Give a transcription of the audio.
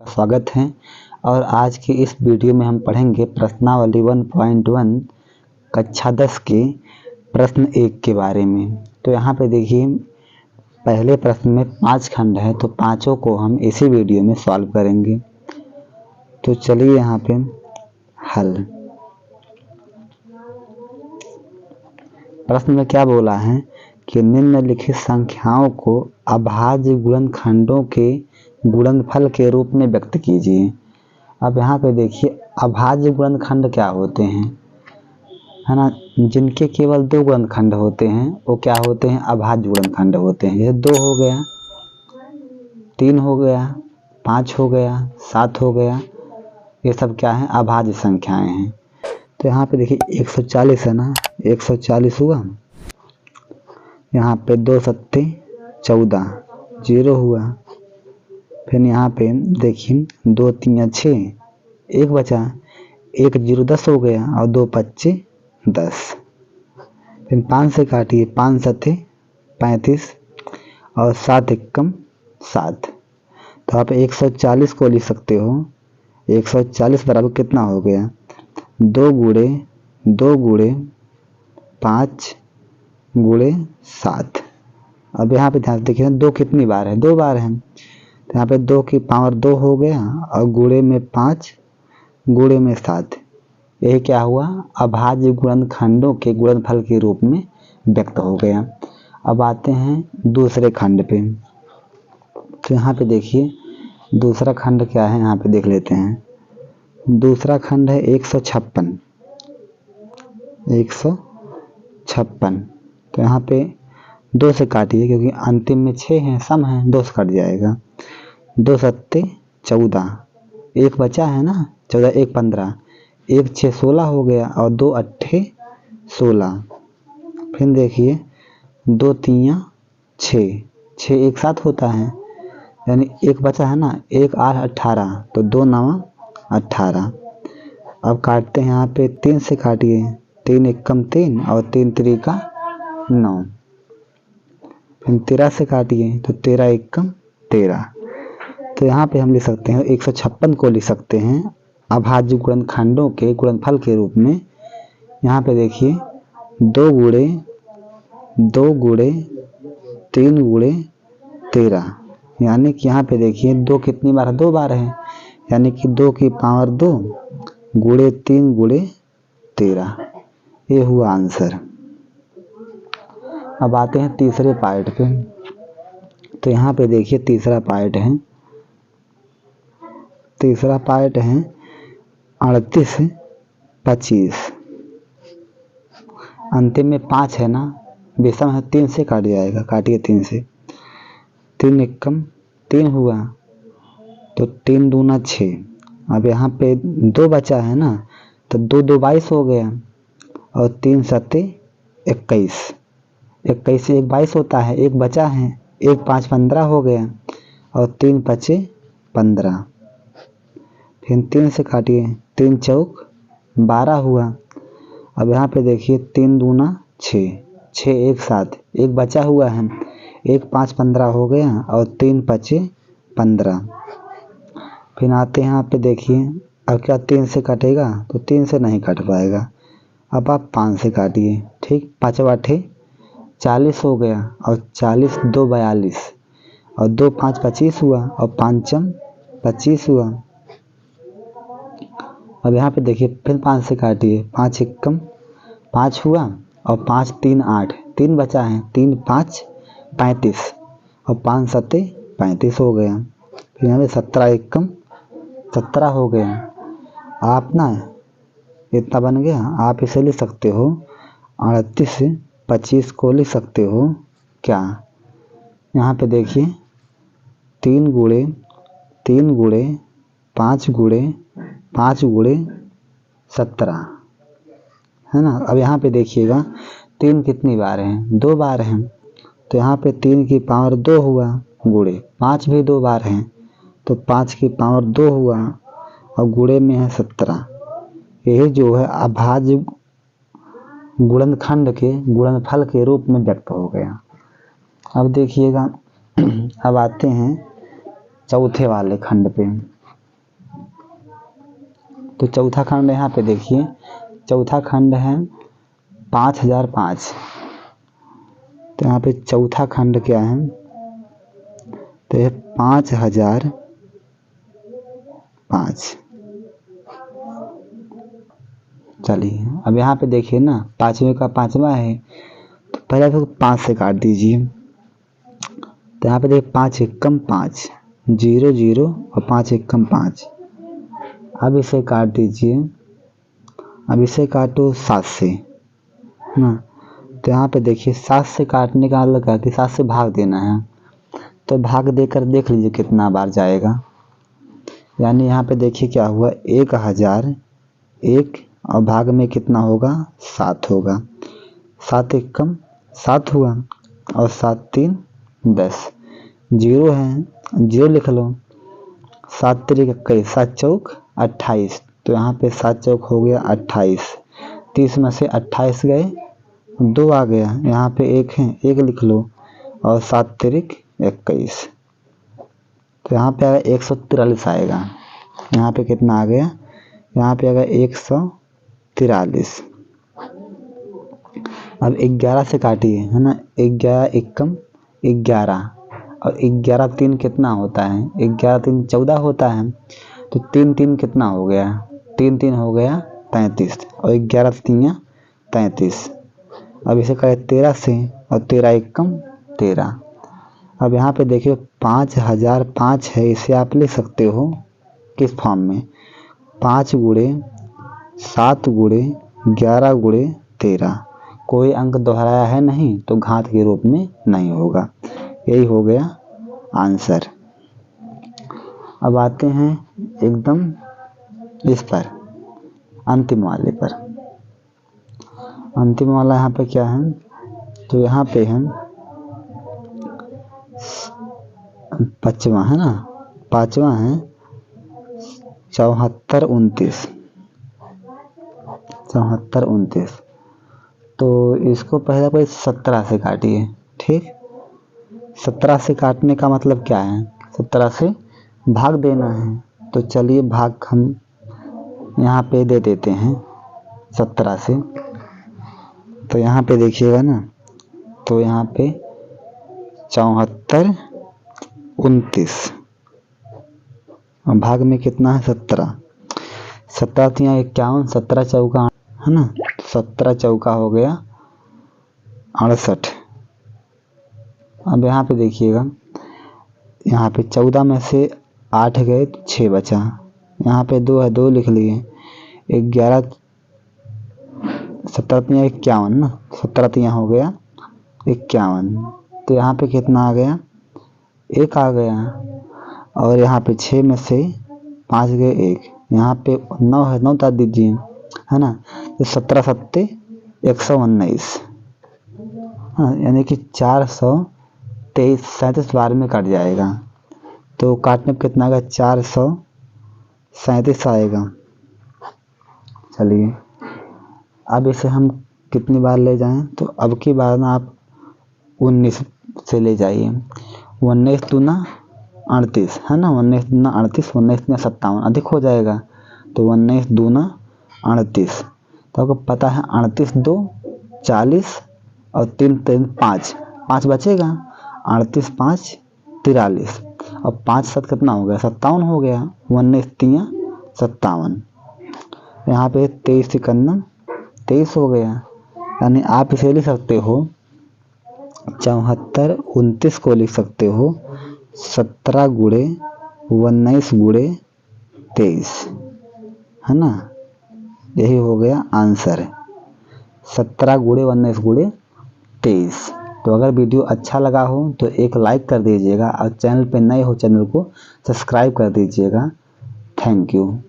स्वागत है। और आज की इस वीडियो में हम पढ़ेंगे प्रश्नावली 1.1 कक्षा 10 के प्रश्न 1 के बारे में। तो यहाँ पे देखिए पहले प्रश्न में 5 खंड है, तो पांचों को हम इसी वीडियो में सॉल्व करेंगे। तो चलिए यहाँ पे हल। प्रश्न में क्या बोला है कि निम्नलिखित संख्याओं को अभाज्य गुणनखंडों के गुणनफल के रूप में व्यक्त कीजिए। अब यहाँ पे देखिए अभाज्य गुणनखंड क्या होते हैं, है ना। जिनके केवल 2 गुणनखंड होते हैं वो क्या होते हैं, अभाज्य गुणनखंड होते हैं। जैसे 2 हो गया, 3 हो गया, 5 हो गया, 7 हो गया, ये सब क्या है, अभाज्य संख्याएं हैं। तो यहाँ पे देखिए 140 है ना, 140 हुआ। यहाँ पे 2 सत्ते 14, 0 हुआ। फिर यहाँ पे देखिए 2 3 6, 1 बचा, 1 0 10 हो गया और 2 5 10। फिर 5 से काटिए, 5 सत्ते 35 और 7 एकम 7। तो आप 140 को लिख सकते हो। 140 बराबर कितना हो गया, 2 गुणे 5 गुणे 7। अब यहाँ पे ध्यान देखिए 2 कितनी बार है, 2 बार है। तो यहाँ पे 2 की पावर 2 हो गया और गुणे में 5 गुणे में 7। यही क्या हुआ, अभाज्य गुणनखंडों के गुणनफल के रूप में व्यक्त हो गया। अब आते हैं दूसरे खंड पे। तो यहाँ पे देखिए दूसरा खंड क्या है, यहाँ पे देख लेते हैं। दूसरा खंड है 156। 156। तो यहाँ पे 2 से काटिए क्योंकि अंतिम में 6 है, सम है, 2 से कट जाएगा। 2 सत्ते 14, 1 बचा है ना, 14 1 15, 1 6 16 हो गया और 2 8 16। फिर देखिए 2 3 6, 6 एक साथ होता है, यानी 1 बचा है ना, 1 8 18, तो 2 9 18। अब काटते हैं, यहाँ पे 3 से काटिए, 3 एकम 3 और 3 3 9। फिर 13 से काटिए तो 13 एकम 13। तो यहाँ पे हम लिख सकते हैं 156 को लिख सकते हैं अभाज्य गुणनखंडों के गुणनफल के रूप में। यहाँ पे देखिए 2 गुणे 3 गुणे 13, यानी कि यहाँ पे देखिए 2 कितनी बार है, 2 बार है, यानी कि 2 की पावर 2 गुणे 3 गुणे 13। ये हुआ आंसर। अब आते हैं तीसरे पार्ट पे। तो यहाँ पे देखिए तीसरा पार्ट है 38 25। अंतिम में 5 है ना, विषम है, 3 से काट जाएगा, काटिए 3 से। 3 एकम 3 हुआ, तो 3 दूना 6। अब यहाँ पे 2 बचा है ना, तो 2 2 22 हो गया और 3 सत्ते 21। 21 से 1 22 होता है, 1 बचा है, 1 5 15 हो गया और 3 5 15। फिर 3 से काटिए, 3 चौक 12 हुआ। अब यहाँ पे देखिए 3 दूना 6, 6 एक साथ, 1 बचा हुआ है, 1 5 15 हो गया और 3 5 15। फिर आते हैं यहाँ पे देखिए, अब क्या 3 से कटेगा, तो 3 से नहीं कट पाएगा। अब आप 5 से काटिए, ठीक, 5 8 40 हो गया और 40 2 42 और 2 5 25 हुआ और 5 25 हुआ। अब यहाँ पे देखिए फिर 5 से काटिए, 5 एकम 5 हुआ और 5 3 8, 3 बचा है, 3 5 35 और 5 सत्ते 35 हो गया। फिर यहाँ पे 17 एकम 17 हो गया। आप ना इतना बन गया, आप इसे लिख सकते हो 38 25 को लिख सकते हो क्या, यहाँ पे देखिए 3 गुणे 5 गुणे 5 गुणे 17 है ना। अब यहाँ पे देखिएगा 3 कितनी बार है, 2 बार है। तो यहाँ पे 3 की पावर 2 हुआ, गुणे 5 भी 2 बार है, तो 5 की पावर 2 हुआ और गुणे में है 17। यही जो है अभाज्य गुणनखंड के गुणनफल के रूप में व्यक्त हो गया। अब देखिएगा अब आते हैं चौथे वाले खंड पे। तो चौथा खंड यहाँ पे देखिए, चौथा खंड है 5005। तो यहाँ पे चौथा खंड क्या है, तो ये 5005। चलिए अब यहाँ पे देखिए ना, पाँचवें का पाँचवा है, तो पहले तो 5 से काट दीजिए। तो यहाँ पे देखिए 5 एकम 5, 0 0 और 5 एकम 5। अब इसे काट दीजिए। अब इसे काटो 7 से ना। तो यहाँ पे देखिए 7 से काटने का मतलब क्या कि 7 से भाग देना है। तो भाग देकर देख लीजिए कितना बार जाएगा। यानी यहाँ पे देखिए क्या हुआ, 1001 और भाग में कितना होगा, 7 होगा। 7 एकम 7 हुआ और 7 3 10, 0 है, 0 लिख लो। 7 3 21, 7 चौक 28। तो यहाँ पे 7 चौक हो गया 28। 30 में से 28 गए, 2 आ गया। यहाँ पे 1 है, 1 लिख लो और 7 3 21। तो यहाँ पे आएगा 143 आएगा। यहाँ पे कितना आ गया, यहाँ पे आएगा 143। अब 11 से काटिए, है ना। 11 एकम 11 और 11 3 कितना होता है, 11 3 14 होता है। तो 3 3 कितना हो गया, 3 3 हो गया 35 और 11 3 33। अब इसे करें 13 से और 13 एकम 13। अब यहाँ पे देखिए 5005 है, इसे आप लिख सकते हो किस फॉर्म में, 5 गुणे 7 गुणे 11 गुणे 13। कोई अंक दोहराया है नहीं तो घात के रूप में नहीं होगा। यही हो गया आंसर। अब आते हैं एकदम इस पर, अंतिम वाले पर। अंतिम वाला यहाँ पे क्या है, तो यहाँ पे है 5वां, है ना। 5वां है 74 29। 74 29। तो इसको पहले कोई 17 से काटिए। ठीक, 17 से काटने का मतलब क्या है, 17 से भाग देना है। तो चलिए भाग हम यहाँ पे दे देते हैं 17 से। तो यहाँ पे देखिएगा ना, तो यहाँ पे 74 29 और भाग में कितना है 17। 17 3 51, 17 चौका, है ना। 17 चौका हो गया 68। अब यहाँ पे देखिएगा, यहाँ पे 14 में से 8 गए तो 6 बचा। यहाँ पे 2 है, 2 लिख लिए। 11 17 3 51 ना, 17 3 हो गया 51। तो यहाँ पे कितना आ गया, 1 आ गया। और यहाँ पे 6 में से 5 गए 1, यहाँ पे 9 है, 9 तार दीजिए, है ना। तो 17 7 119, हाँ, यानी कि 423 37 बार में कट जाएगा। तो काटने पर कितना आएगा, 437 आएगा। चलिए अब इसे हम कितनी बार ले जाएं, तो अब की बार ना आप 19 से ले जाइए। 19 दूना 38, है ना। 19 दूना 38, 19 दूना 57, अधिक हो जाएगा। तो 19 दूना 38। तो आपको पता है 38 2 40 और 3 3 5, 5 बचेगा। 38 5 43 और 5 7 कितना हो गया, 57 हो गया। 19 3 57। यहाँ पे 23 51 23 हो गया। यानी आप इसे लिख सकते हो 74 29 को लिख सकते हो 17 गुणे 19 गुणे 23, है ना। यही हो गया आंसर, 17 गुणे 19 गुणे 23। तो अगर वीडियो अच्छा लगा हो तो एक लाइक कर दीजिएगा और चैनल पे नए हो चैनल को सब्सक्राइब कर दीजिएगा। Thank you.